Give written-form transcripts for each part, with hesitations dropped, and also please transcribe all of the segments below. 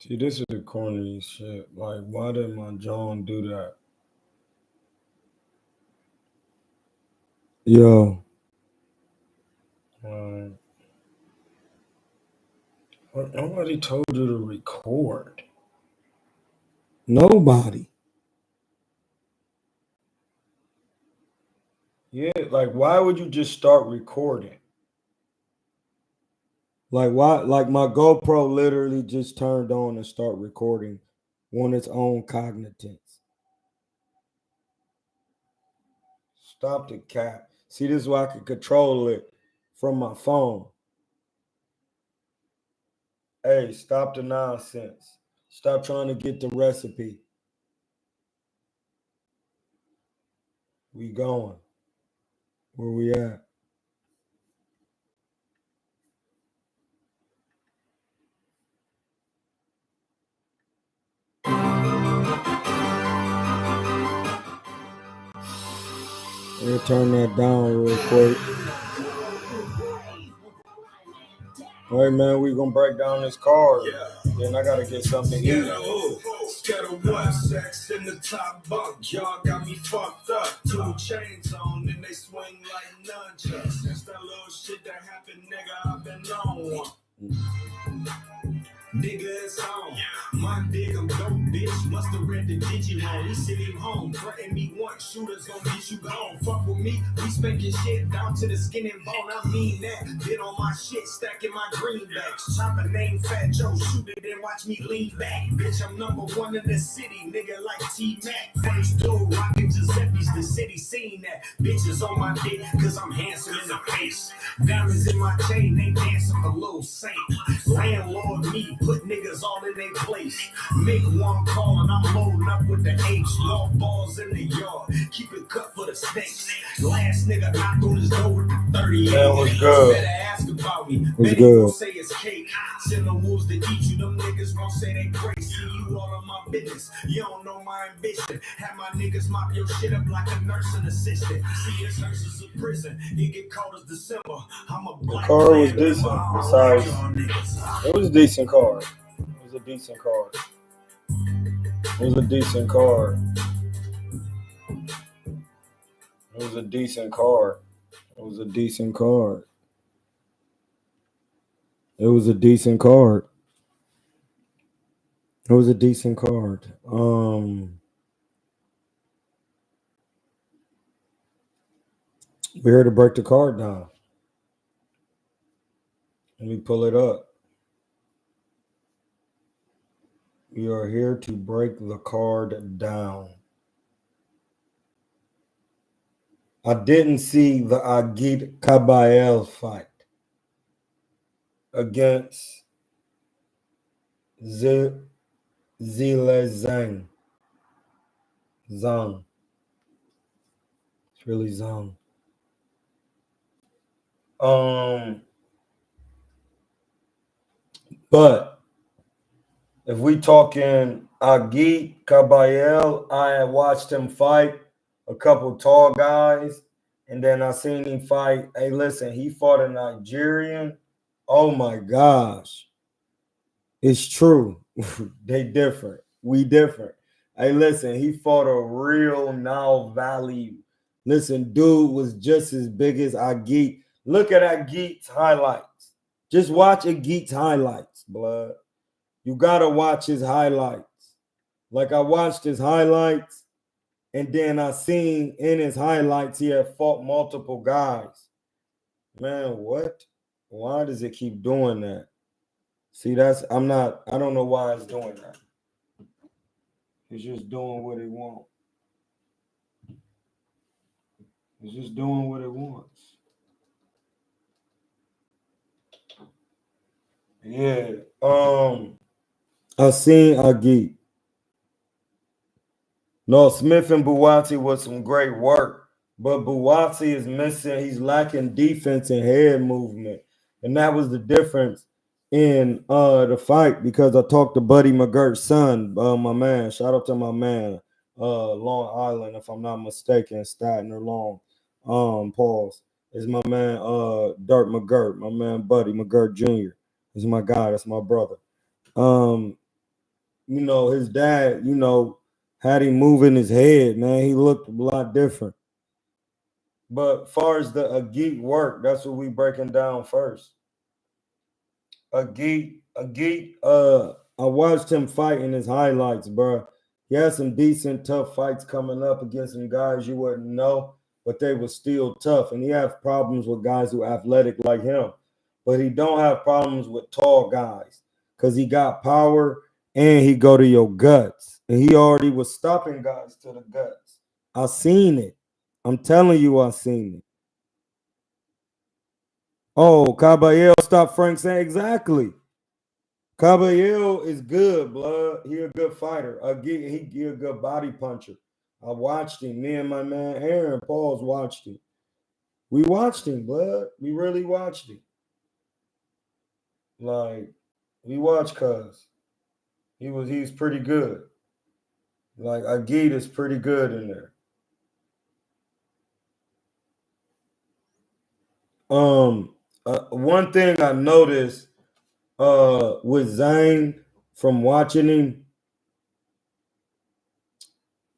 See, this is the corny shit. Like, why did my John do that? Yo. Nobody told you to record. Nobody. Yeah, like, why would you just start recording? Like, why? Like, my GoPro literally just turned on and start recording on its own cognizance. Stop the cap. See, this is why I can control it from my phone. Hey, stop the nonsense. Stop trying to get the recipe. We going. Where we at? We'll turn that down real quick. All right, man, we gonna break down this card. Yeah. Then I gotta get something to eat. Scatter what? Sex in the top bunk. Y'all got me fucked up. 2 chains on and they swing like nunchucks. That's that little shit that happened, nigga. I've been on one. Nigga, it's on. My dig, I'm dope, bitch. Must have read the Digimon. He sent him home. Threaten me once. Shooters gonna get you gone. Fuck with me. We spanking shit down to the skin and bone. I mean that. Been on my shit, stacking my greenbacks. Chop a name Fat Joe. Shoot it and watch me lean back. Bitch, I'm #1 in the city. Nigga like T-Mac. First dude rocking Giuseppe's. The city seen that. Bitches on my dick, cause I'm handsome in the face. Diamonds in my chain. They dancing for Lil Saint. Landlord me. Put niggas all in their place. Make one call and I'm loading up with the H. Law balls in the yard. Keep it cut for the snakes. Last nigga knocked on his door with the 38. That was good. Better ask about me. Was Betty good. gon' say it's cake. Send the wolves to eat you. Them niggas gon' say they crazy. You all of my business. You don't know my ambition. Have my niggas mop your shit up like a nursing assistant. See, this nurse is a prison. You get called as December. I'm a black. The car was decent. Besides, it was a decent car. It was a decent car. It was a decent car. It was a decent car. It was a decent car. It was a decent card. It was a decent card. We're here to break the card down. Let me pull it up. We are here to break the card down. I didn't see the Agit Kabayel fight against Zile Zhang. Zhang. It's really Zhang. But if we talking Agit Kabayel, I watched him fight a couple tall guys, and then I seen him fight. Hey, listen, he fought a Nigerian. Oh my gosh. It's true. They different. We different. Hey, listen, he fought a real Nile Valley. Listen, dude was just as big as Agit. Look at Agit's highlights. Just watch Agit's highlights, blood. You gotta watch his highlights. Like I watched his highlights, and then I seen in his highlights he had fought multiple guys. Man, what? Why does it keep doing that? See, I don't know why it's doing that. It's just doing what it wants. It's just doing what it wants. Yeah. I seen Agit. No, Smith and Buwati was some great work, but Buwati is missing. He's lacking defense and head movement, and that was the difference in the fight. Because I talked to Buddy McGirt's son, my man. Shout out to my man, Long Island, if I'm not mistaken, Staten or Long. Pause. Is my man, Dirt McGirt, my man, Buddy McGirt Jr. Is my guy. That's my brother. his dad, had him moving his head, man. He looked a lot different. But far as the Agit work, that's what we breaking down first. Agit, I watched him fight in his highlights, bro. He had some decent, tough fights coming up against some guys you wouldn't know, but they were still tough. And he has problems with guys who are athletic like him, but he don't have problems with tall guys because he got power and he go to your guts. And he already was stopping guys to the guts. I seen it. I'm telling you, I seen it. Oh, Caballero stopped Frank saying exactly. Caballero is good, blood. He a good fighter. He a good body puncher. I watched him. Me and my man Aaron Pauls watched him. We watched him, blood. We really watched him. Like, we watched Cuz. He's pretty good. Like, Agit is pretty good in there. One thing I noticed with Zane from watching him,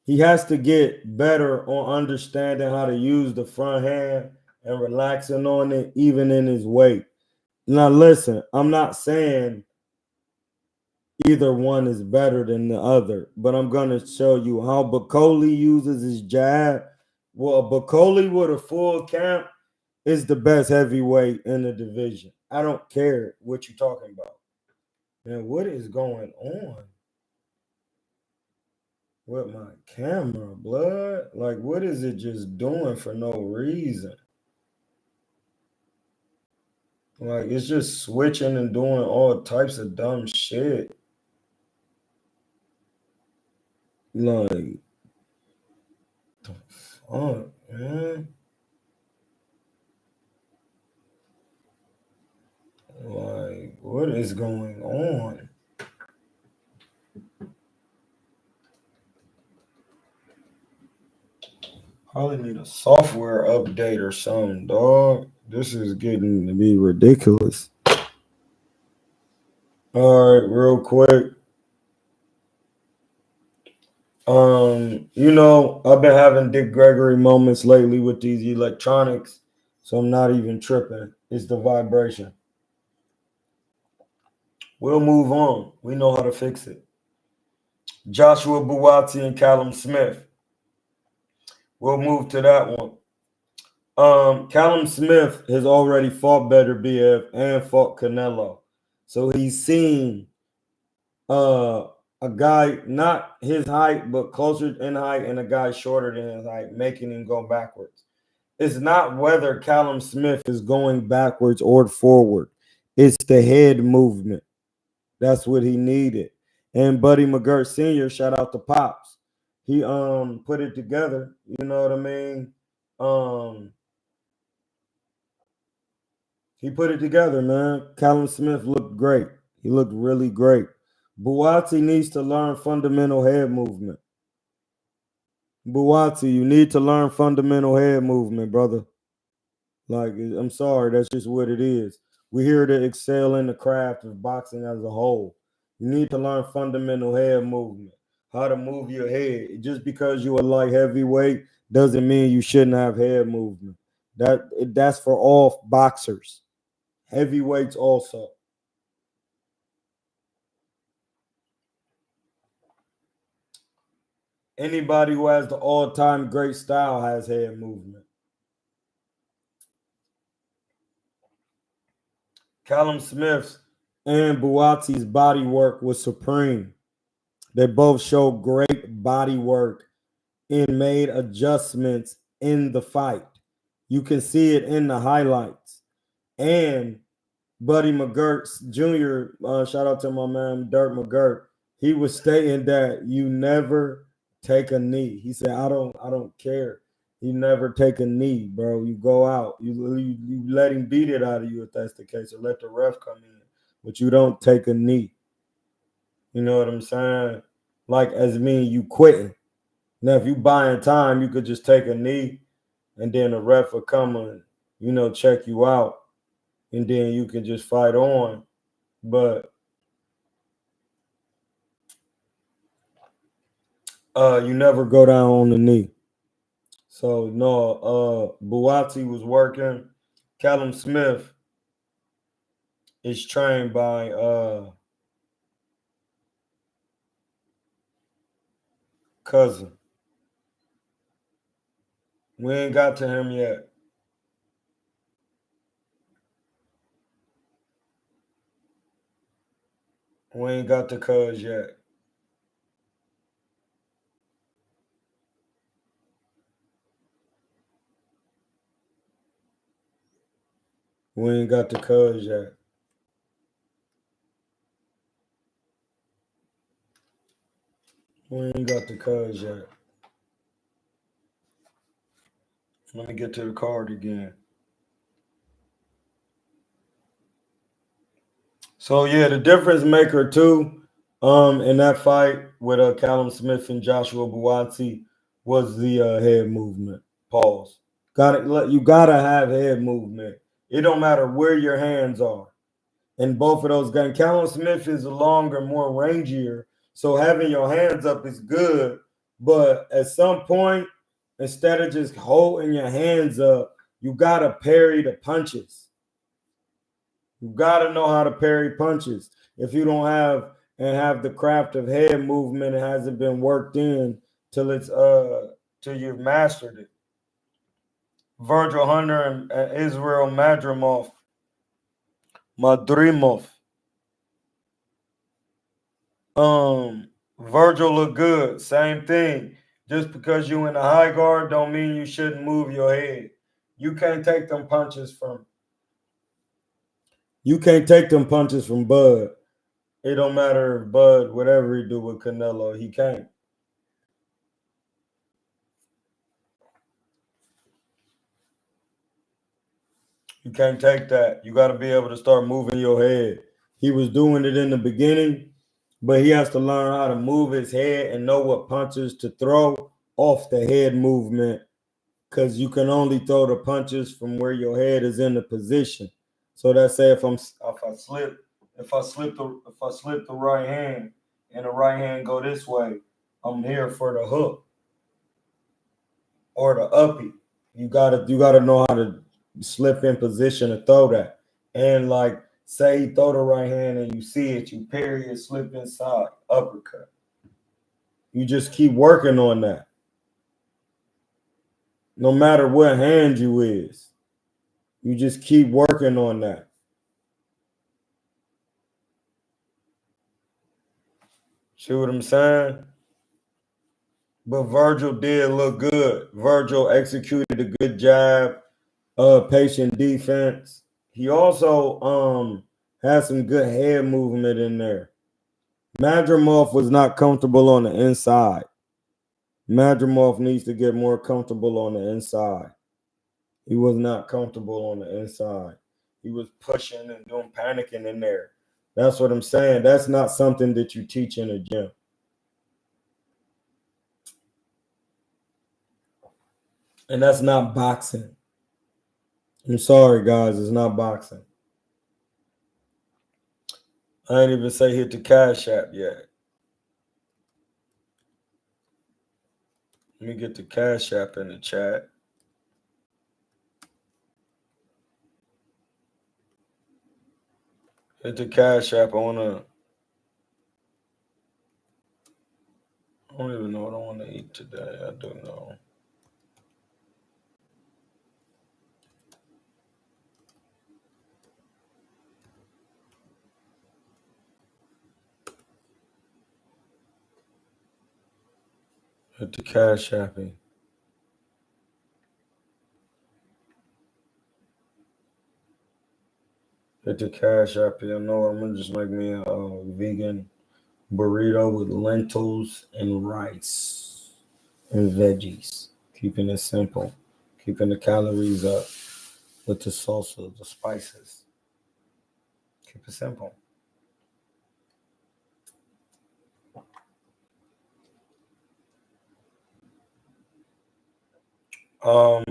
he has to get better on understanding how to use the front hand and relaxing on it, even in his weight. Now, listen, I'm not saying either one is better than the other, but I'm going to show you how Bakoli uses his jab. Well, Bakoli with a full camp is the best heavyweight in the division. I don't care what you're talking about. Man, what is going on with my camera, blood? Like, what is it just doing for no reason? Like, it's just switching and doing all types of dumb shit. Like, the fuck, man? Like, what is going on? Probably need a software update or something, dog. This is getting to be ridiculous. All right, real quick. I've been having Dick Gregory moments lately with these electronics, so I'm not even tripping. It's the vibration. We'll move on. We know how to fix it. Joshua Buatsi and Callum Smith. We'll move to that one. Callum Smith has already fought Better BF and fought Canelo. So he's seen a guy not his height, but closer in height, and a guy shorter than his height, making him go backwards. It's not whether Callum Smith is going backwards or forward. It's the head movement. That's what he needed. And Buddy McGirt Sr., shout out to Pops. He put it together. You know what I mean? He put it together, man. Callum Smith looked great. He looked really great. Buatsi needs to learn fundamental head movement. Buatsi, you need to learn fundamental head movement, brother. Like, I'm sorry, that's just what it is. We're here to excel in the craft of boxing as a whole. You need to learn fundamental head movement, how to move your head. Just because you're a light heavyweight doesn't mean you shouldn't have head movement. That's for all boxers. Heavyweights also. Anybody who has the all-time great style has head movement. Callum Smith's and Buatsi's body work was supreme. They both showed great body work and made adjustments in the fight. You can see it in the highlights. And Buddy McGirt Jr., shout out to my man Dirk McGirt, he was stating that you never take a knee. He said, I don't care. You never take a knee, bro. You go out. You let him beat it out of you if that's the case, or let the ref come in. But you don't take a knee. You know what I'm saying? Like, as mean you quitting. Now, if you buying time, you could just take a knee, and then the ref will come and, check you out, and then you can just fight on. But You never go down on the knee. So no, Buatsi was working. Callum Smith is trained by Cousin. We ain't got to him yet. We ain't got to Cuz yet. We ain't got the Cuz yet. We ain't got the Cuz yet. Let me get to the card again. So yeah, the difference maker too, in that fight with Callum Smith and Joshua Buatsi was the head movement. Pause. You gotta have head movement. It don't matter where your hands are. In both of those guns, Callum Smith is longer, more rangier. So having your hands up is good. But at some point, instead of just holding your hands up, you gotta parry the punches. You gotta know how to parry punches. If you don't have the craft of head movement, it hasn't been worked in till you've mastered it. Virgil Hunter and Israel Madrimov. Virgil look good. Same thing. Just because you in the high guard don't mean you shouldn't move your head. You can't take them punches from Bud. It don't matter if Bud, whatever he do with Canelo, he can't. You can't take that. You got to be able to start moving your head. He was doing it in the beginning, but he has to learn how to move his head and know what punches to throw off the head movement, because you can only throw the punches from where your head is in the position. So that's say if I slip the right hand and the right hand go this way, I'm here for the hook or the uppy. You gotta know how to slip in position to throw that. And like say you throw the right hand and you see it, you parry it, slip inside, uppercut. You just keep working on that. No matter what hand you is. You just keep working on that. See what I'm saying? But Virgil did look good. Virgil executed a good jab, patient defense. He also had some good head movement in there. Madrimov was not comfortable on the inside. Madrimov needs to get more comfortable on the inside. He was not comfortable on the inside. He was pushing and doing panicking in there. That's what I'm saying. That's not something that you teach in a gym. And that's not boxing. I'm sorry, guys. It's not boxing. I ain't even say hit the Cash App yet. Let me get the Cash App in the chat. Hit the Cash App. I don't even know what I want to eat today. I do know. Hit the Cash App. Hit the Cash App. You know, I'm gonna just make me a vegan burrito with lentils and rice and veggies. Keeping it simple. Keeping the calories up with the salsa, the spices. Keep it simple. I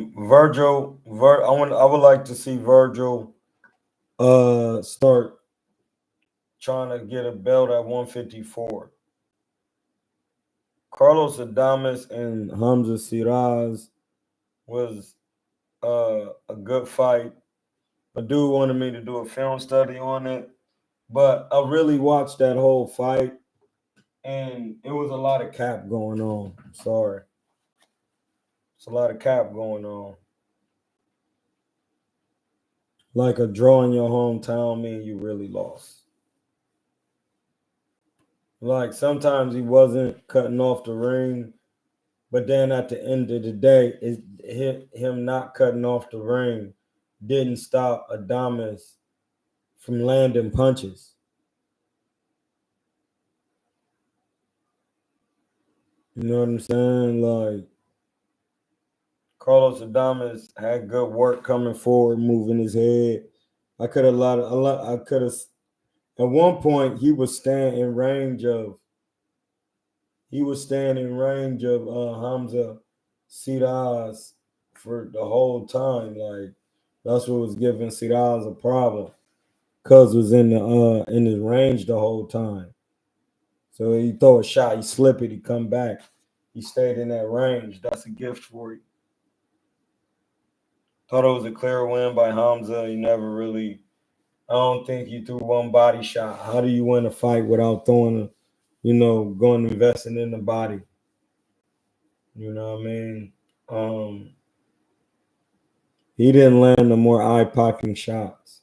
would like to see Virgil start trying to get a belt at 154. Carlos Adames and Hamza Siraz was a good fight. A dude wanted me to do a film study on it, but I really watched that whole fight, and it was a lot of cap going on. Sorry, it's a lot of cap going on. Like a draw in your hometown mean you really lost. Like sometimes he wasn't cutting off the ring, but then at the end of the day, him not cutting off the ring didn't stop Adames from landing punches. You know what I'm saying? Like Carlos Adames had good work coming forward, moving his head. I could have. At one point, he was staying in range of Hamza Siraz for the whole time. Like that's what was giving Siraz a problem. Cuz was in his range the whole time. So he throw a shot, he slip it, he come back. He stayed in that range. That's a gift for you. Thought it was a clear win by Hamza. He never really. I don't think he threw one body shot. How do you win a fight without throwing going investing in the body? You know what I mean? He didn't land the more eye-popping shots.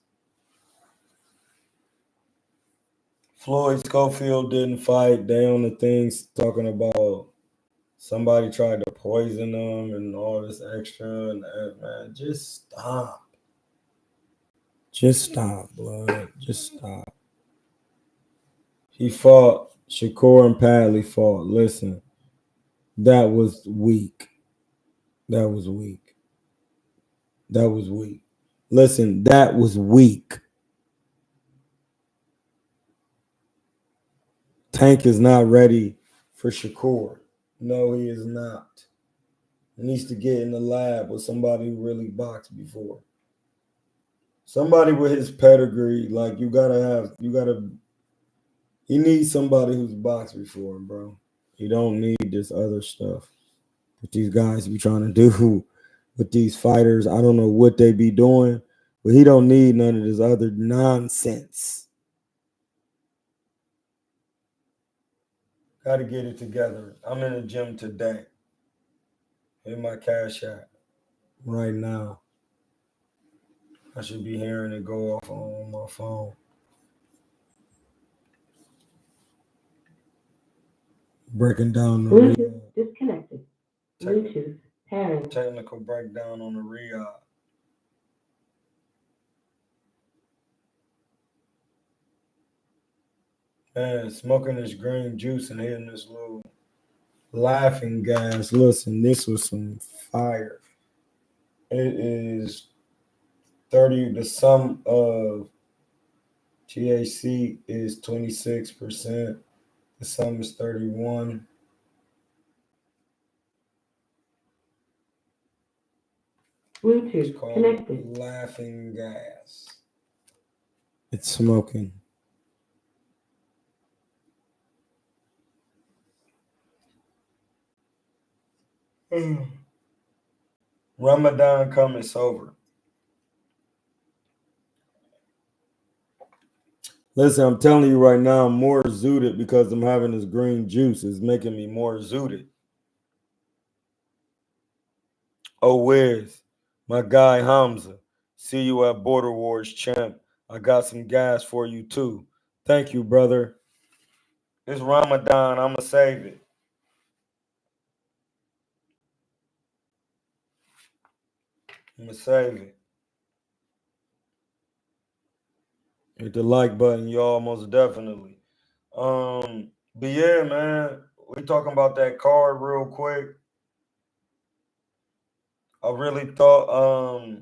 Floyd Schofield didn't fight. They on the things talking about somebody tried to poison him and all this extra. And man, just stop. Just stop, blood. Just stop. He fought. Shakur and Padley fought. Listen, that was weak. That was weak. That was weak. Listen, that was weak. Tank is not ready for Shakur. No, he is not. He needs to get in the lab with somebody who really boxed before. Somebody with his pedigree, like he needs somebody who's boxed before him, bro. He don't need this other stuff that these guys be trying to do with these fighters. I don't know what they be doing, but he don't need none of this other nonsense. Got to get it together. I'm in the gym today. In my cash app right now. I should be hearing it go off on my phone. Breaking down the Bluetooth disconnected. Bluetooth pairing. Technical breakdown on the Riyadh. Man, smoking this green juice and hitting this little laughing gas. Listen, this was some fire. It is 30. The sum of THC is 26%. The sum is 31. Bluetooth connected. Laughing gas. It's smoking. Ramadan coming sober. Listen, I'm telling you right now, I'm more zooted because I'm having this green juice. It's making me more zooted. Oh, Wiz, my guy Hamza. See you at Border Wars, champ. I got some gas for you too. Thank you, brother. It's Ramadan. I'ma save it. I'ma save it. Hit the like button, y'all, most definitely. But yeah, man, we talking about that card real quick. I really thought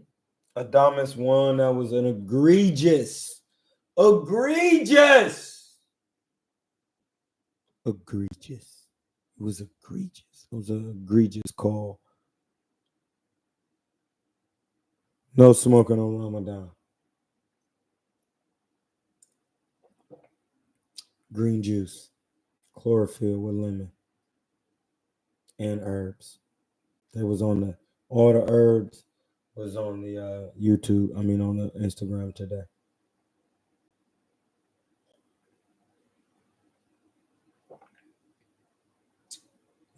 Adames won. That was an egregious. Egregious. It was egregious. It was an egregious call. No smoking on Ramadan. Green juice. Chlorophyll with lemon. and herbs. They was on all the herbs was on the YouTube. I mean on the Instagram today.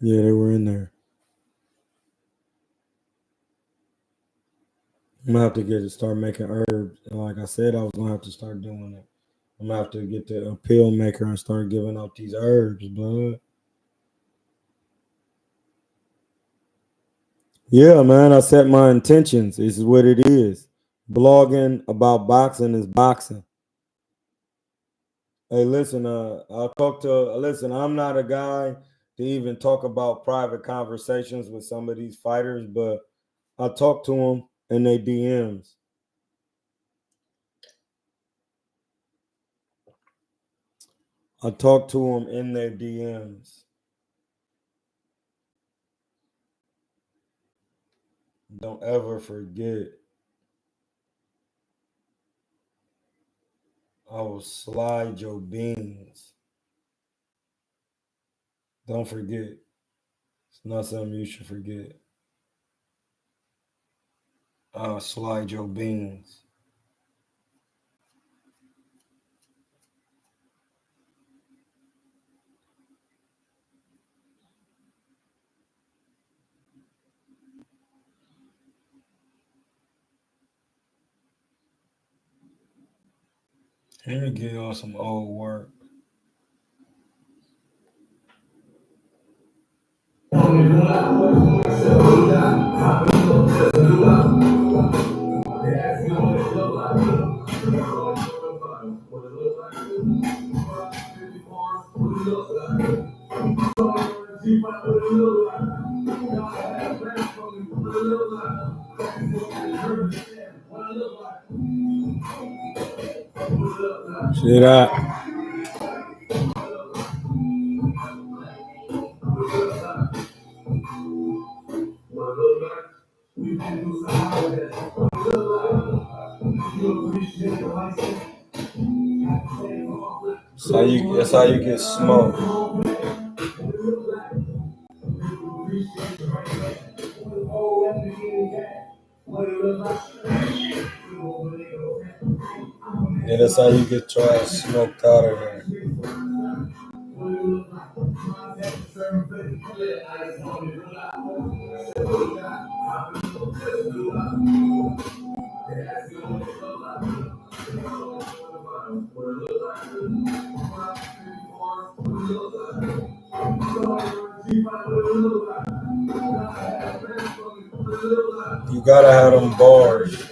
Yeah, they were in there. I'm gonna have to start making herbs. Like I said, I was gonna have to start doing it. I'm gonna have to get the pill maker and start giving out these herbs, bud. Yeah, man. I set my intentions. This is what it is. Blogging about boxing is boxing. Hey, listen. I'll talk to. Listen, I'm not a guy to even talk about private conversations with some of these fighters, but I talk to them in their DMs. I talk to them in their DMs. Don't ever forget. I will slide your beans. Don't forget. It's not something you should forget. I'll slide your beans. Let me get y'all some old work. See that? That's how you get smoked. Yeah, that's how you get your ass smoked out of here. You gotta have them bars.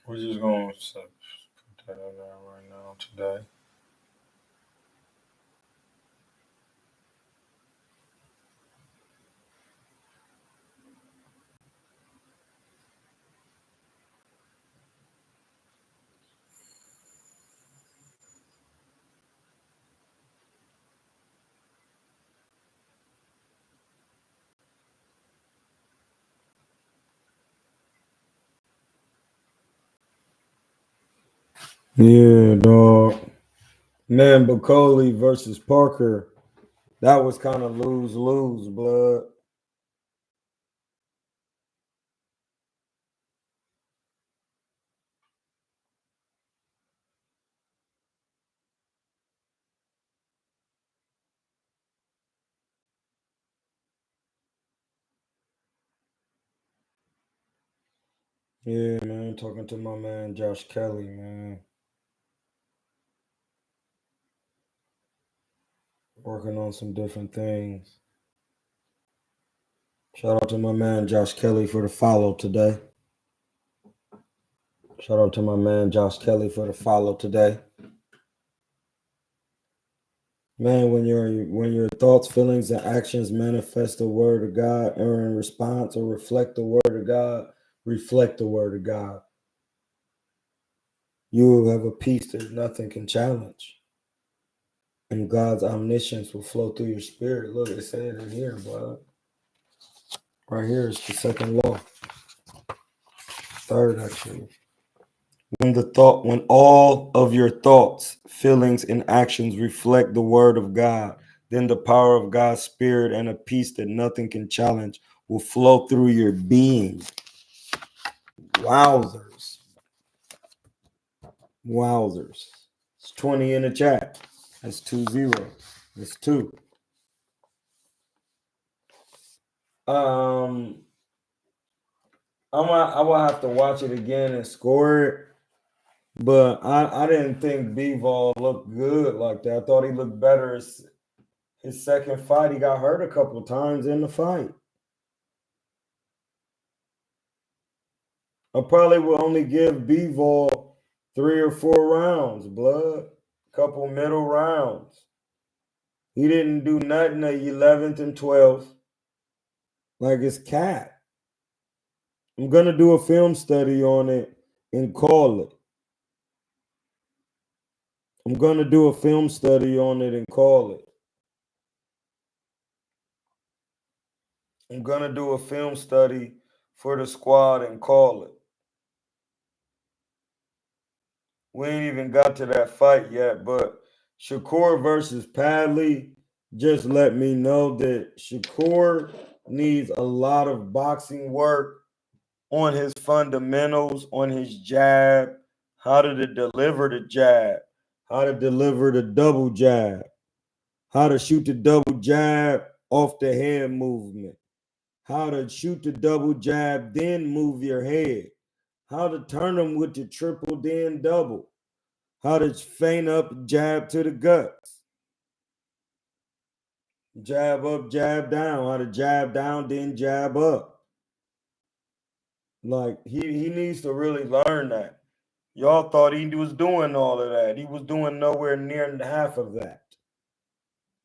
We're just gonna put that in there right now today. Yeah, dog. Man, Bacoli versus Parker. That was kind of lose-lose, blood. Yeah, man. Talking to my man Josh Kelly, man. Working on some different things. Shout out to my man Josh Kelly for the follow today. Shout out to my man Josh Kelly for the follow today. Man, when your thoughts, feelings, and actions manifest the word of God or in response or reflect the word of God, reflect the word of God. You will have a peace that nothing can challenge. And God's omniscience will flow through your spirit. Look, it said it here, bud. Right here is the second law. third actually. When all of your thoughts, feelings, and actions reflect the word of God, then the power of God's spirit and a peace that nothing can challenge will flow through your being. Wowzers. Wowzers. It's 20 in the chat. That's 2-0. That's 2. I will have to watch it again and score it. But I didn't think Bivol looked good like that. I thought he looked better his second fight. He got hurt a couple of times in the fight. I probably will only give Bivol 3 or 4 rounds, blood. Couple middle rounds. He didn't do nothing at 11th and 12th. Like it's cat. I'm going to do a film study on it and call it. I'm going to do a film study on it and call it. I'm going to do a film study for the squad and call it. We ain't even got to that fight yet, but Shakur versus Padley just let me know that Shakur needs a lot of boxing work on his fundamentals, on his jab, how to deliver the jab, how to deliver the double jab, how to shoot the double jab off the head movement, how to shoot the double jab, then move your head, how to turn them with the triple, then double, how to feint up, jab to the guts, jab up, jab down, how to jab down, then jab up. Like he needs to really learn that. Y'all thought he was doing all of that. He was doing nowhere near half of that.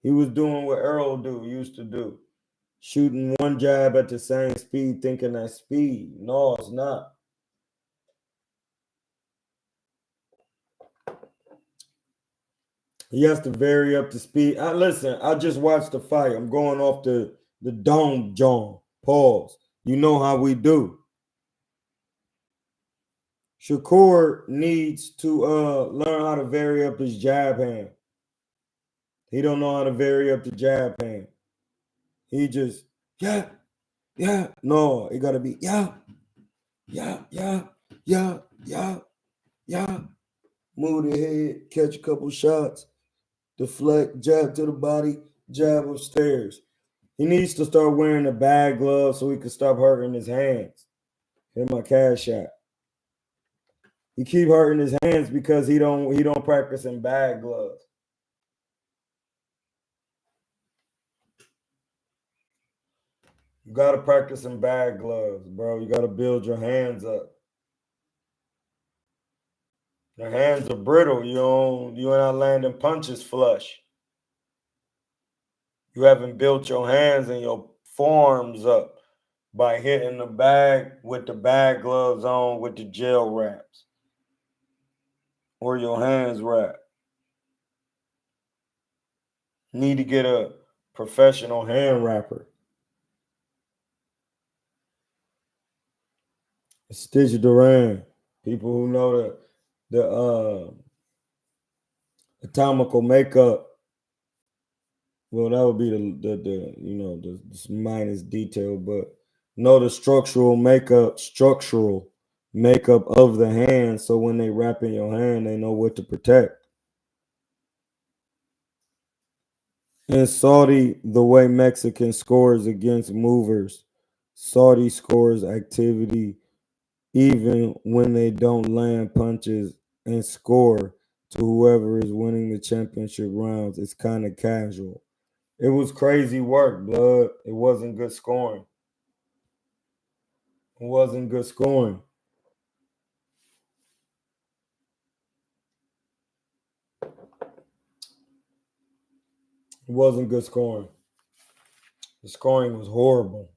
He was doing what Earl used to do. Shooting one jab at the same speed, thinking that's speed. No, it's not. He has to vary up the speed. Listen, I just watched the fight. I'm going off the dome, John. Pause. You know how we do. Shakur needs to learn how to vary up his jab hand. He don't know how to vary up the jab hand. He just, yeah. No, it gotta be, yeah. Move the head, catch a couple shots, deflect, jab to the body, jab upstairs. He needs to start wearing the bag gloves so he can stop hurting his hands. Hit my cash app. He keep hurting his hands because he don't practice in bag gloves. You gotta practice in bag gloves, bro. You gotta build your hands up. Your hands are brittle. You're not landing punches flush. You haven't built your hands and your forearms up by hitting the bag with the bag gloves on with the gel wraps or your hands wrapped. Need to get a professional hand wrapper. Stitch Duran. People who know the atomical makeup. Well, that would be the minus detail, but know the structural makeup of the hand, so when they wrap in your hand, they know what to protect. In Saudi, the way Mexican scores against movers, Saudi scores activity even when they don't land punches and score to whoever is winning the championship rounds. It's kind of casual. It was crazy work, blood. It wasn't good scoring. It wasn't good scoring. It wasn't good scoring. The scoring was horrible.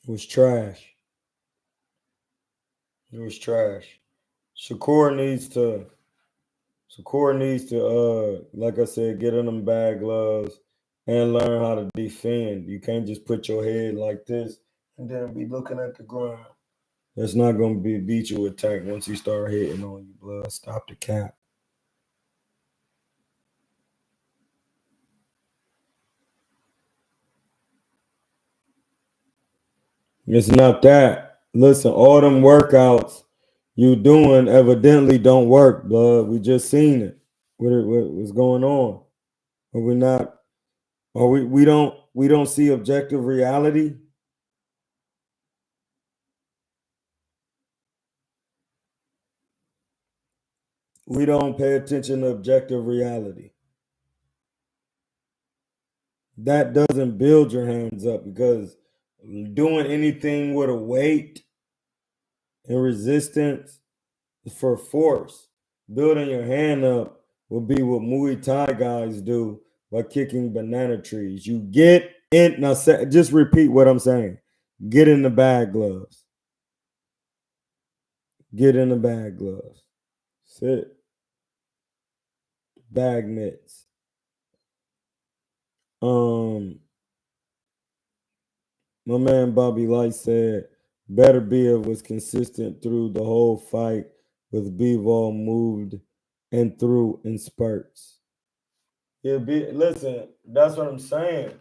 It was trash. It was trash. Shakur needs to, like I said, get in them bag gloves and learn how to defend. You can't just put your head like this and then be looking at the ground. That's not gonna beat you with Tank once he start hitting on you, blood. Stop the cap. It's not that. Listen, all them workouts you doing evidently don't work, blood. We just seen it. What's going on? Are we not? Are we don't see objective reality? We don't pay attention to objective reality. That doesn't build your hands up because doing anything with a weight and resistance for force, building your hand up will be what Muay Thai guys do by kicking banana trees. You get in, now just repeat what I'm saying. Get in the bag gloves. Get in the bag gloves. Sit. Bag mitts. My man Bobby Light said Better Beer was consistent through the whole fight, with Bivol moved and threw in spurts. Yeah, listen, that's what I'm saying.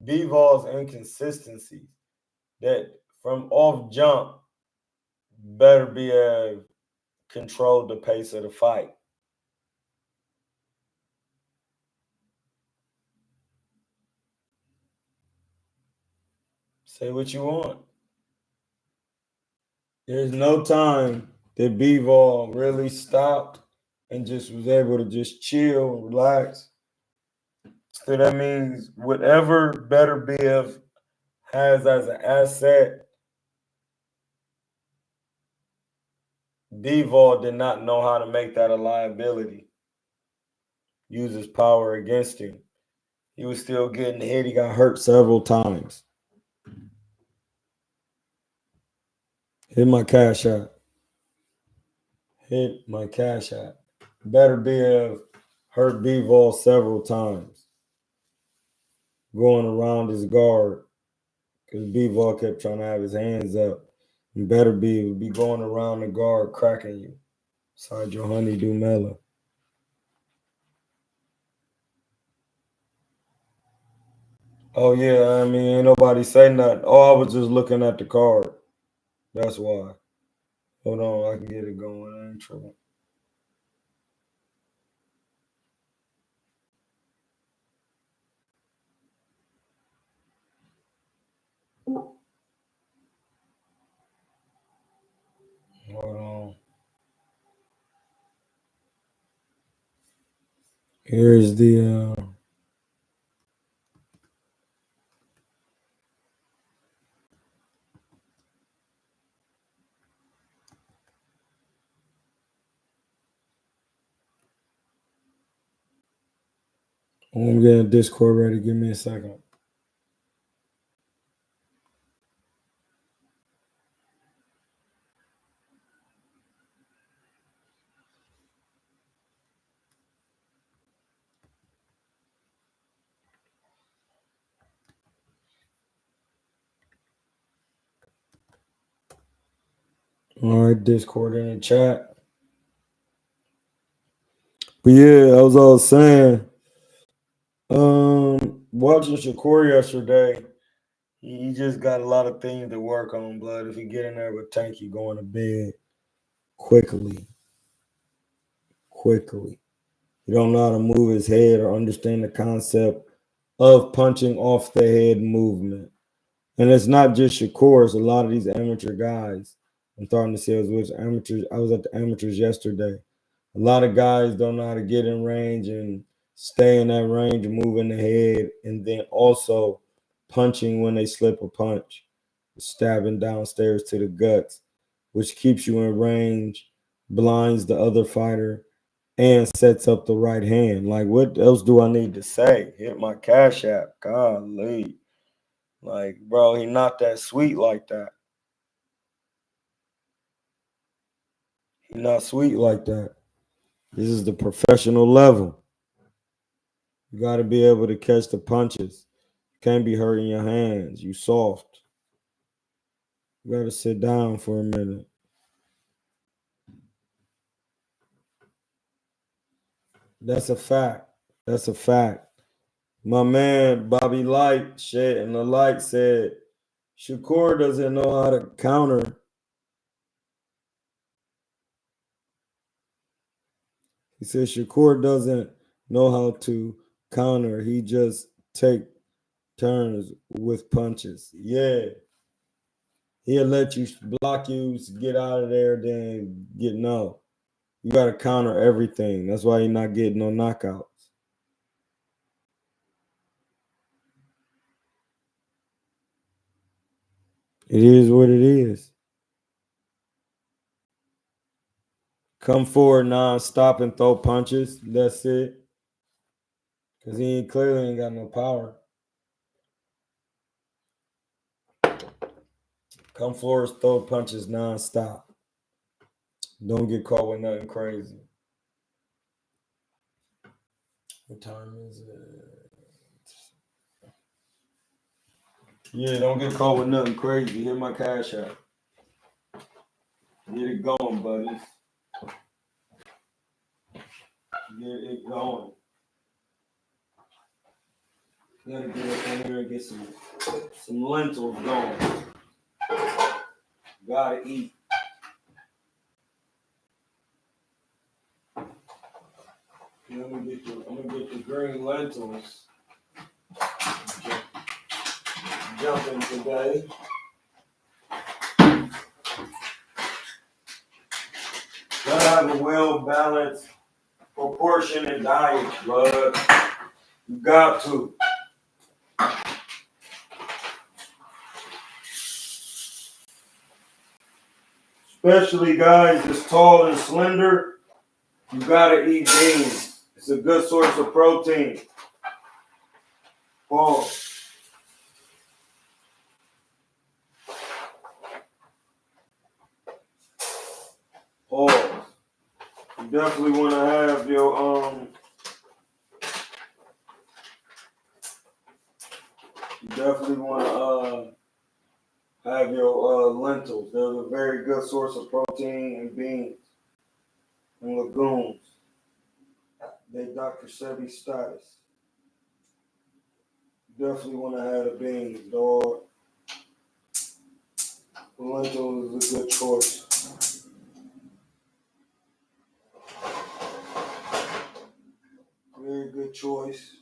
Bivol's inconsistencies that from off jump, Better Beer controlled the pace of the fight. Say what you want. There's no time that Bivol really stopped and just was able to just chill and relax. So that means whatever Better Biv has as an asset, Bivol did not know how to make that a liability. Use his power against him. He was still getting hit. He got hurt several times. Hit my cash out. Hit my cash out. Better Biv hurt Bivol several times. Going around his guard. Because Bivol kept trying to have his hands up. And Better Biv would be going around the guard cracking you. Inside your honeydew melon. Oh yeah, I mean, ain't nobody say nothing. Oh, I was just looking at the card. That's why. Hold on, I can get it going. I ain't tripping. Hold on. Here's the I'm getting Discord ready. Give me a second. All right, Discord in the chat. But yeah, I was saying, watching Shakur yesterday, he just got a lot of things to work on, blood. If he get in there with Tank, he going to bed quickly. He don't know how to move his head or understand the concept of punching off the head movement. And it's not just Shakur, it's a lot of these amateur guys. I'm starting to see I was at the amateurs yesterday. A lot of guys don't know how to get in range and stay in that range and moving the head, and then also punching when they slip a punch, stabbing downstairs to the guts, which keeps you in range, blinds the other fighter, and sets up the right hand. Like, what else do I need to say? Hit my cash app. Golly. Like, bro, he not that sweet like that. He not sweet like that. This is the professional level. You got to be able to catch the punches. You can't be hurting your hands. You soft. You gotta sit down for a minute. That's a fact. That's a fact. My man Bobby Light shed and the light said Shakur doesn't know how to counter. He said Shakur doesn't know how to counter. He just take turns with punches. Yeah. He'll let you block you, get out of there, then get no. You gotta counter everything. That's why you're not getting no knockouts. It is what it is. Come forward non-stop and throw punches. That's it. Because he clearly ain't got no power. Come forward, throw punches non-stop. Don't get caught with nothing crazy. What time is it? Yeah, don't get caught with nothing crazy. Hit my cash out. Get it going, buddies. Get it going. Gotta get up in here and get some lentils going. Gotta eat. I'm gonna get the green lentils. Jumping today. Gotta have a well-balanced, proportionate diet, bud. You got to. Especially guys that's tall and slender, you gotta eat beans. It's a good source of protein. Pause. Pause. You definitely want to have your You definitely want to have your lentils. They're a very good source of protein and beans and legumes. They Dr. Sebi status. You definitely want to have the beans, dog. The lentils is a good choice. Very good choice.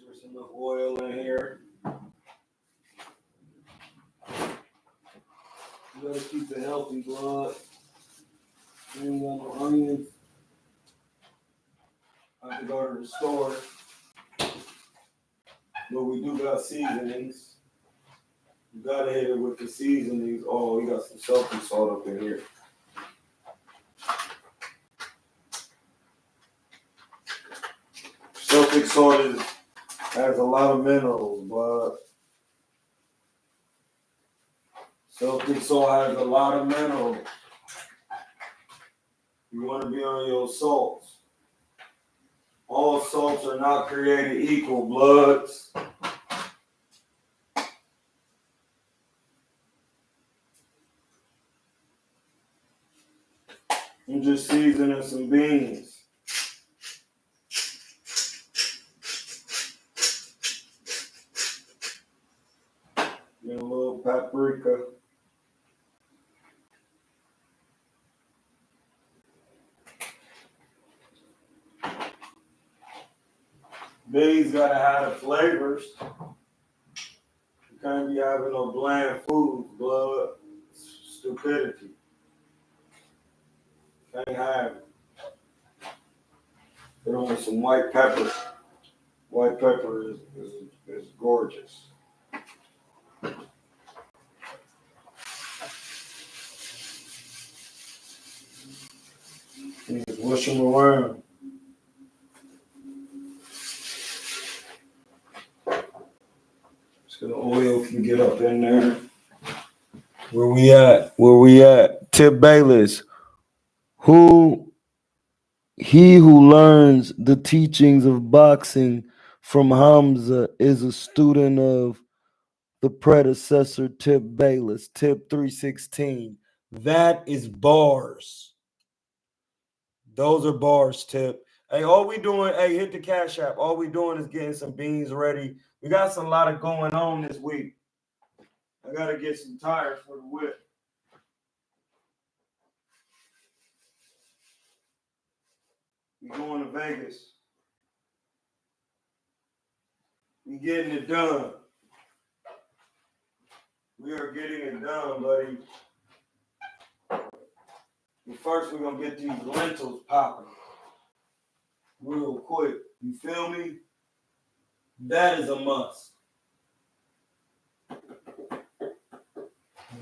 There's enough oil in here. You gotta keep it healthy, blood. You ain't got no onions. I have to go to the store. But we do got seasonings. You gotta hit it with the seasonings. Oh, we got some Celtic salt up in here. Celtic salt has a lot of minerals, but Celtic salt has a lot of minerals. You want to be on your salts. All salts are not created equal, bloods. I'm just seasoning some beans. Get a little paprika. Beans gotta have the flavors. You can't be having no bland food, blood. Stupidity. Can't have it. Put on some white pepper. White pepper is gorgeous. You just wish them around. So the oil can get up in there. Where we at? Where we at? Tip Bayless. Who He who learns the teachings of boxing from Hamza is a student of the predecessor Tip Bayless, Tip 316. That is bars. Those are bars, Tip. Hey, all we doing, hey, hit the Cash App. All we doing is getting some beans ready. We got some lot of going on this week. I gotta get some tires for the whip. We going to Vegas. We getting it done. We are getting it done, buddy. But first, we're gonna get these lentils popping real quick. You feel me? That is a must.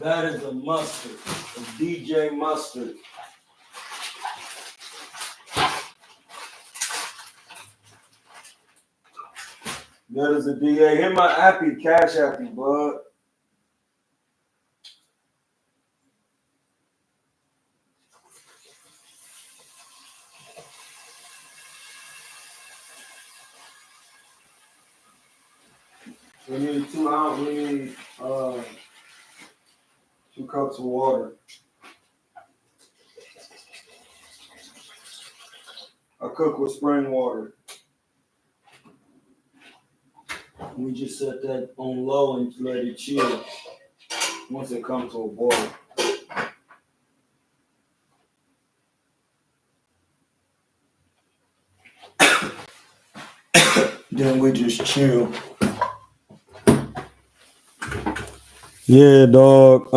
That is a mustard, a DJ mustard. That is a DA. Hit my appy, Cash Appy, bud. We need 2 ounces. We need 2 cups of water. I cook with spring water. We just set that on low and let it chill once it comes to a boil. Then we just chill. Yeah, dog.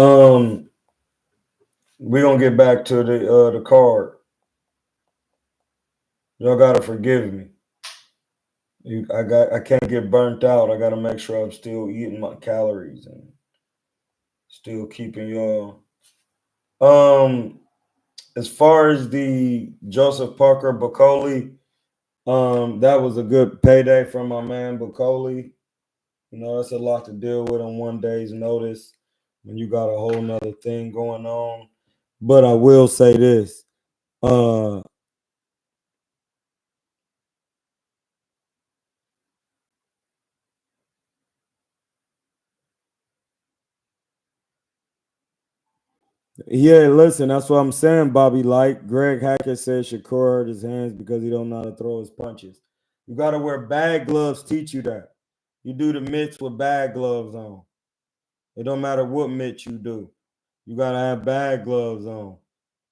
We're gonna get back to the card. Y'all gotta forgive me. I can't get burnt out. I gotta make sure I'm still eating my calories and still keeping y'all. As far as the Joseph Parker Bacoli, that was a good payday from my man Bacoli. You know, that's a lot to deal with on one day's notice when you got a whole nother thing going on. But I will say this. Yeah, listen, that's what I'm saying, Bobby. Like Greg Hackett said, Shakur hurt his hands because he don't know how to throw his punches. You got to wear bag gloves. Teach you that. You do the mitts with bag gloves on. It don't matter what mitt you do. You got to have bag gloves on.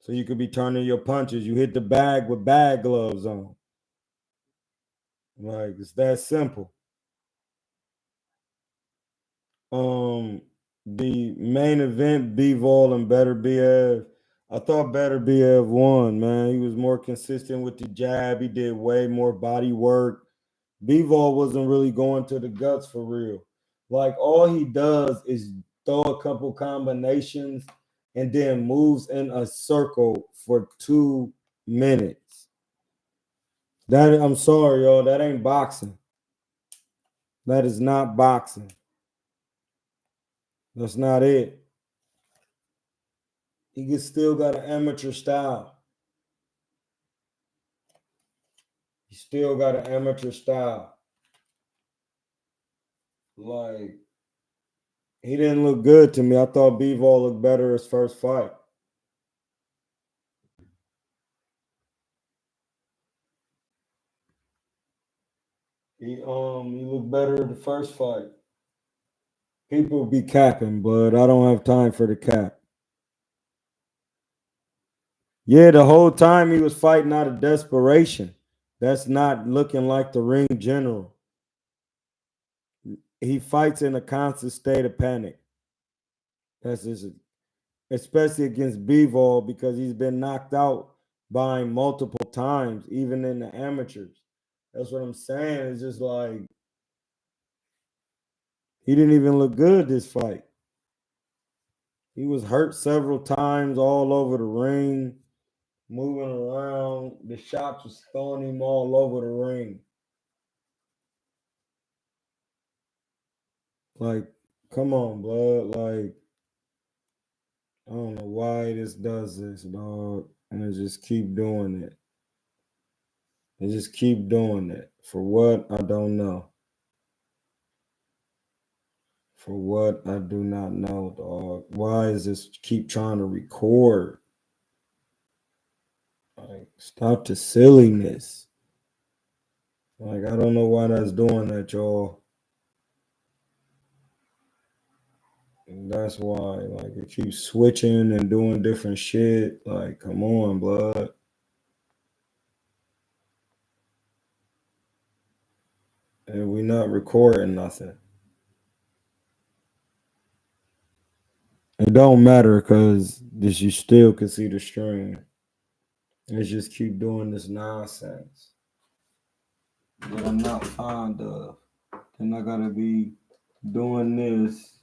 So you could be turning your punches. You hit the bag with bag gloves on. Like, it's that simple. The main event, Bivol and Better BF. I thought Better BF won, man. He was more consistent with the jab. He did way more body work. Bivol wasn't really going to the guts for real. Like, all he does is throw a couple combinations and then moves in a circle for 2 minutes. That, I'm sorry, y'all, that ain't boxing. That is not boxing. That's not it. He still got an amateur style. He still got an amateur style. Like, he didn't look good to me. I thought Bivol looked better his first fight. He looked better the first fight. People be capping, but I don't have time for the cap. Yeah, the whole time he was fighting out of desperation. That's not looking like the ring general. He fights in a constant state of panic. That's just, especially against Bivol, because he's been knocked out by him multiple times, even in the amateurs. That's what I'm saying. It's just like he didn't even look good this fight. He was hurt several times all over the ring, moving around. The shots was throwing him all over the ring. Like, come on, blood. Like, I don't know why this does this, dog. And it just keep doing it. They just keep doing it. For what? I don't know. For what? I do not know, dog. Why is this keep trying to record? Like, stop the silliness. Like, I don't know why that's doing that, y'all. And that's why, like, it keeps switching and doing different shit. Like, come on, blood. And we not recording nothing. It don't matter because you still can see the stream. Let's just keep doing this nonsense that I'm not fond of. Then I gotta be doing this.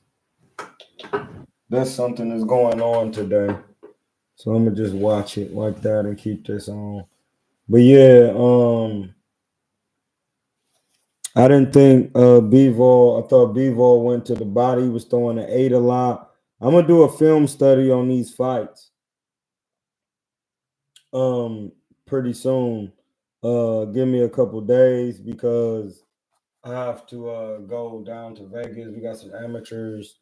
That's something that's going on today. So I'm gonna just watch it like that and keep this on. But yeah, I didn't think Bivol. I thought Bivol went to the body. He was throwing an 8 a lot. I'm gonna do a film study on these fights. Pretty soon. Give me a couple days because I have to go down to Vegas. We got some amateurs.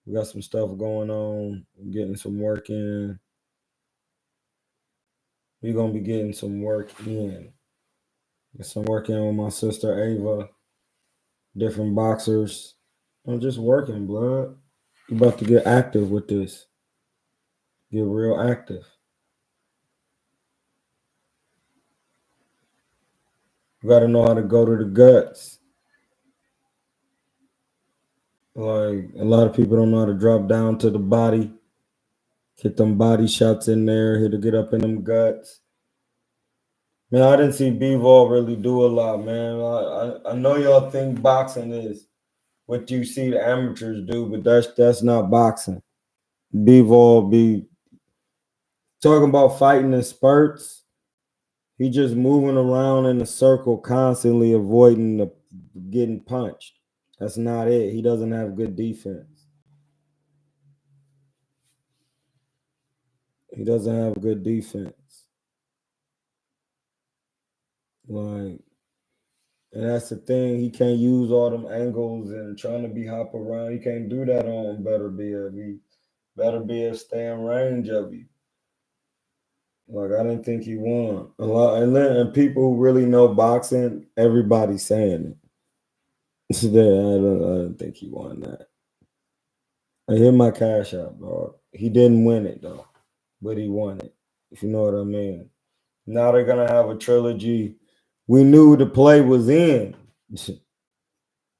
We got some stuff going on. I'm getting some work in. We're gonna be getting some work in. Get some work in with my sister Ava. Different boxers. I'm just working, blood. You about to get active with this. Get real active. You gotta know how to go to the guts. Like a lot of people don't know how to drop down to the body. Hit them body shots in there. Hit to get up in them guts. Man, I didn't see B-Ball really do a lot, man. I know y'all think boxing is what you see the amateurs do, but that's not boxing. B-Ball be talking about fighting in spurts. He just moving around in a circle, constantly avoiding getting punched. That's not it. He doesn't have good defense. He doesn't have good defense. Like, and that's the thing. He can't use all them angles and trying to be hop around. He can't do that on Better Biv. He Better Biv stay in range of you. Like I didn't think he won a lot, and people who really know boxing, everybody's saying it. I don't think he won that. I hit my cash out, dog. He didn't win it though, but he won it. If you know what I mean. Now they're gonna have a trilogy. We knew the play was in.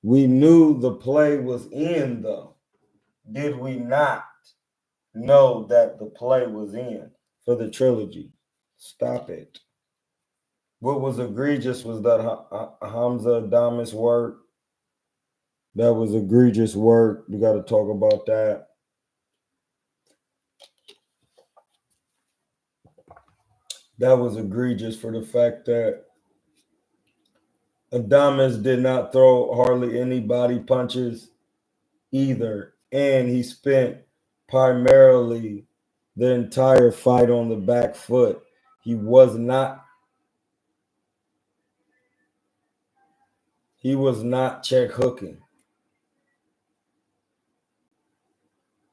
We knew the play was in though. Did we not know that the play was in for the trilogy? Stop it. What was egregious was that Hamza Adamus work. That was egregious work. We got to talk about that. That was egregious for the fact that Adames did not throw hardly any body punches either. And he spent primarily the entire fight on the back foot. He was not check hooking.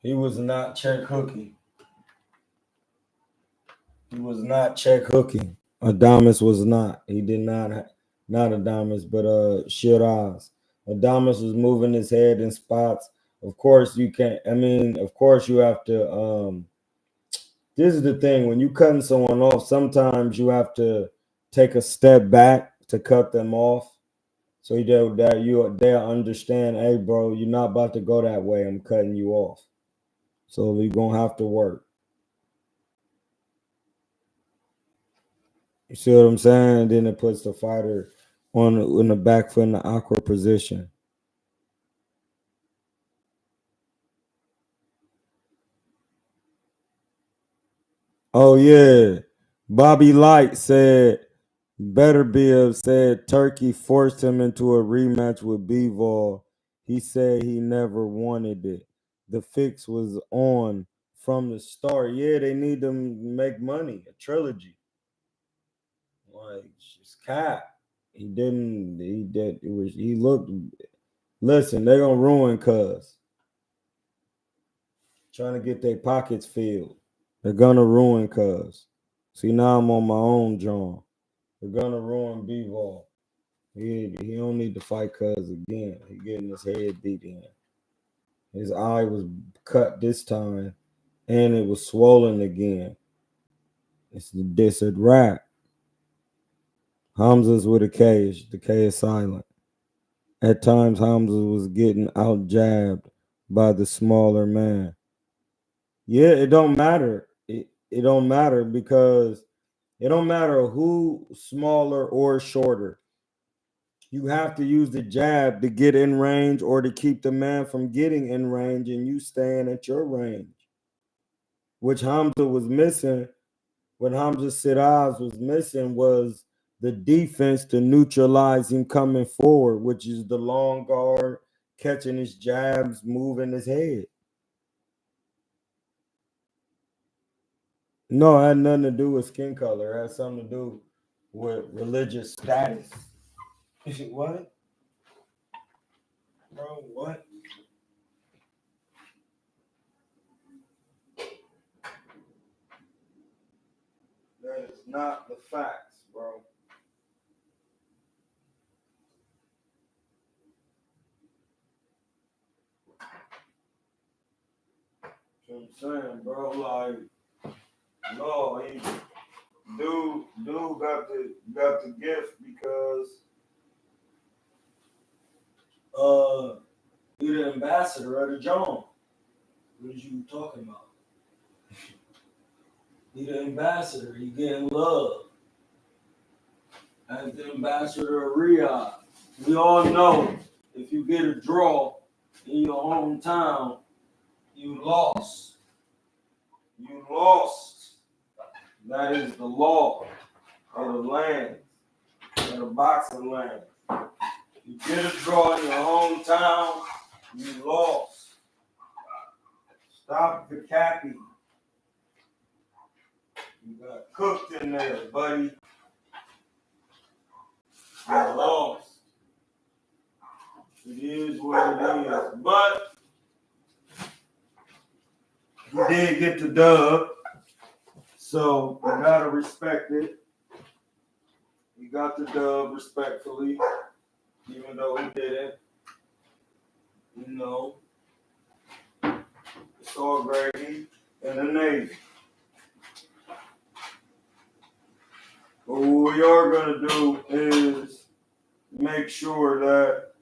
He was not check hooking. He was not check hooking. Adames was not. He did not Adames, but Shiraz. Adames was moving his head in spots. Of course, you can't. I mean, of course, you have to. This is the thing: when you cutting someone off, sometimes you have to take a step back to cut them off, so they'll understand. Hey, bro, you're not about to go that way. I'm cutting you off, so we're gonna have to work. You see what I'm saying? And then it puts the fighter on the back foot in the awkward position. Oh yeah, Bobby Light said Better Biv said Turkey forced him into a rematch with Bivol. He said he never wanted it. The fix was on from the start. Yeah, they need to make money. A trilogy. Like, it's cap. He didn't. He did. It was. He looked. Listen, they're gonna ruin Cuz. Trying to get their pockets filled. They're gonna ruin Cuz. See, now I'm on my own, John. They're gonna ruin B-Ball. He don't need to fight Cuz again. He getting his head beat in. His eye was cut this time, and it was swollen again. It's a wrap. Hamza's with a K. The K is silent. At times, Hamza was getting out jabbed by the smaller man. Yeah, it don't matter. It don't matter because it don't matter who smaller or shorter. You have to use the jab to get in range or to keep the man from getting in range and you staying at your range, which Hamza was missing. What Hamza Siraz was missing was the defense to neutralize him coming forward, which is the long guard, catching his jabs, moving his head. No, it had nothing to do with skin color. It had something to do with religious status. What? Bro, what? That is not the facts, bro. You know what I'm saying, bro? Like, no, dude got the gift because he the ambassador of the John. What are you talking about? He the ambassador. He getting love as the ambassador of Riyadh. We all know if you get a draw in your hometown, you lost. You lost. That is the law of the land, of the boxing land. You get a draw in your hometown, you lost. Stop the cappy. You got cooked in there, buddy. You lost. It is what it is. But you did get the dub. So you gotta respect it. You got the dub respectfully, even though he didn't. You know, it's all gravy in the Navy. But what we are gonna do is make sure that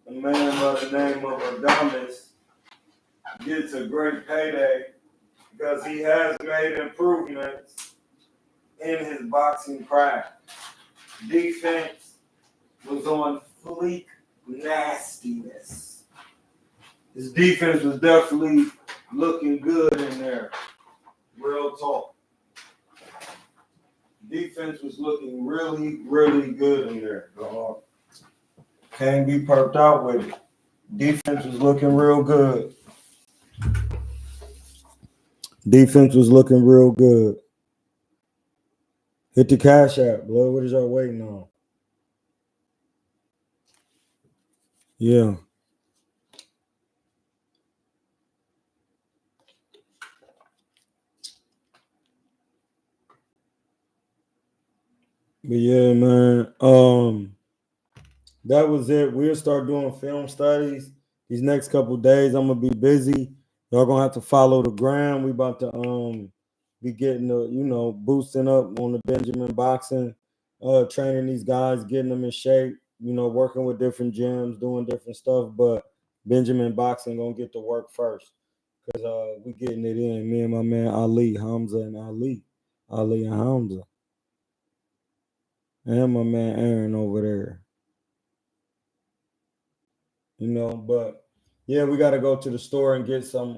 a man by the name of Adamas gets a great payday because he has made improvements in his boxing craft. Defense was on fleek nastiness. His defense was definitely looking good in there. Real talk. Defense was looking really, really good in there. Can't be perked out with it. Defense was looking real good. Defense was looking real good. Hit the cash app, blood. What is y'all waiting on? Yeah. But yeah, man. That was it. We'll start doing film studies these next couple of days. I'm gonna be busy. Y'all gonna have to follow the gram. We about to be getting the boosting up on the Benjamin boxing, training these guys, getting them in shape. Working with different gyms, doing different stuff. But Benjamin boxing gonna get to work first because we getting it in. Me and my man Ali, Hamza, and Ali and Hamza, and my man Aaron over there. But yeah, we got to go to the store and get some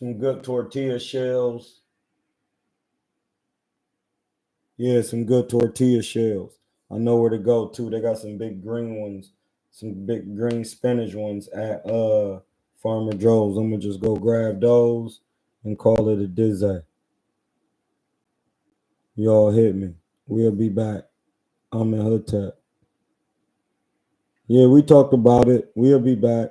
good tortilla shells. Yeah, some good tortilla shells. I know where to go to. They got some big green ones, some big green spinach ones at Farmer Joe's. I'm gonna just go grab those and call it a dizzy. Y'all hit me. We'll be back. I'm in Hood Tech. Yeah, we talked about it. We'll be back.